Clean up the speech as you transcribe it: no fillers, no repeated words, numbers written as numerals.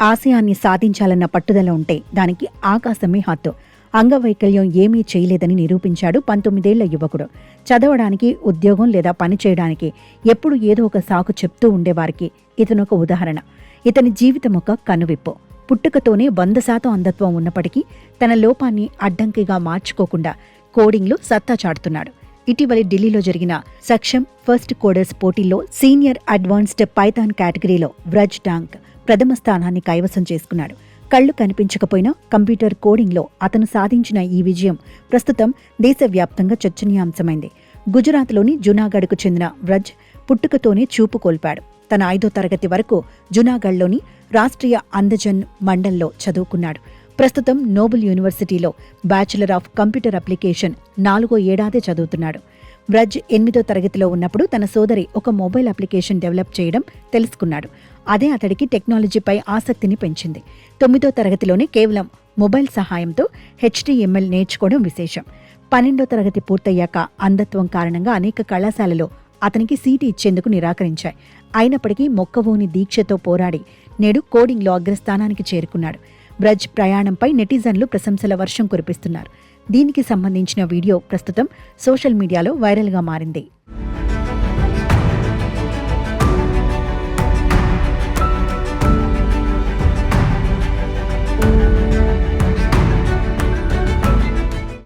ఆశయాన్ని సాధించాలన్న పట్టుదల ఉంటే దానికి ఆకాశమే హద్దు. అంగవైకల్యం ఏమీ చేయలేదని నిరూపించాడు 19 ఏళ్ల యువకుడు. చదవడానికి, ఉద్యోగం లేదా పని చేయడానికి ఎప్పుడు ఏదో ఒక సాకు చెప్తూ ఉండేవారికి ఇతనొక ఉదాహరణ. ఇతని జీవితం ఒక కనువిప్పు. పుట్టుకతోనే 100% అంధత్వం ఉన్నప్పటికీ తన లోపాన్ని అడ్డంకిగా మార్చుకోకుండా కోడింగ్లో సత్తా చాటుతున్నాడు. ఇటీవలి ఢిల్లీలో జరిగిన సక్షమ్ ఫస్ట్ కోడర్స్ పోటీల్లో సీనియర్ అడ్వాన్స్డ్ పైథాన్ కేటగిరీలో వ్రజ్ డాంగ్ ప్రథమ స్థానాన్ని కైవసం చేసుకున్నాడు. కళ్లు కనిపించకపోయినా కంప్యూటర్ కోడింగ్లో అతను సాధించిన ఈ విజయం ప్రస్తుతం దేశవ్యాప్తంగా చర్చనీయాంశమైంది. గుజరాత్లోని జునాగఢ్కు చెందిన వ్రజ్ పుట్టుకతోనే చూపు కోల్పాడు. తన 5వ తరగతి వరకు జునాగఢ్లోని రాష్ట్రీయ అంధజన్ మండల్లో చదువుకున్నాడు. ప్రస్తుతం నోబెల్ యూనివర్సిటీలో బ్యాచిలర్ ఆఫ్ కంప్యూటర్ అప్లికేషన్ 4వ ఏడాది చదువుతున్నాడు. వ్రజ్ 8వ తరగతిలో ఉన్నప్పుడు తన సోదరి ఒక మొబైల్ అప్లికేషన్ డెవలప్ చేయడం తెలుసుకున్నాడు. అదే అతడికి టెక్నాలజీపై ఆసక్తిని పెంచింది. 9వ తరగతిలోనే కేవలం మొబైల్ సహాయంతో HTML నేర్చుకోవడం విశేషం. 12వ తరగతి పూర్తయ్యాక అంధత్వం కారణంగా అనేక కళాశాలలో అతనికి సీటు ఇచ్చేందుకు నిరాకరించాయి. అయినప్పటికీ మొక్కవోని దీక్షతో పోరాడి నేడు కోడింగ్లో అగ్రస్థానానికి చేరుకున్నాడు. వ్రజ్ ప్రయాణంపై నెటిజన్లు ప్రశంసల వర్షం కురిపిస్తున్నారు. దీనికి సంబంధించిన వీడియో ప్రస్తుతం సోషల్ మీడియాలో వైరల్గా మారింది.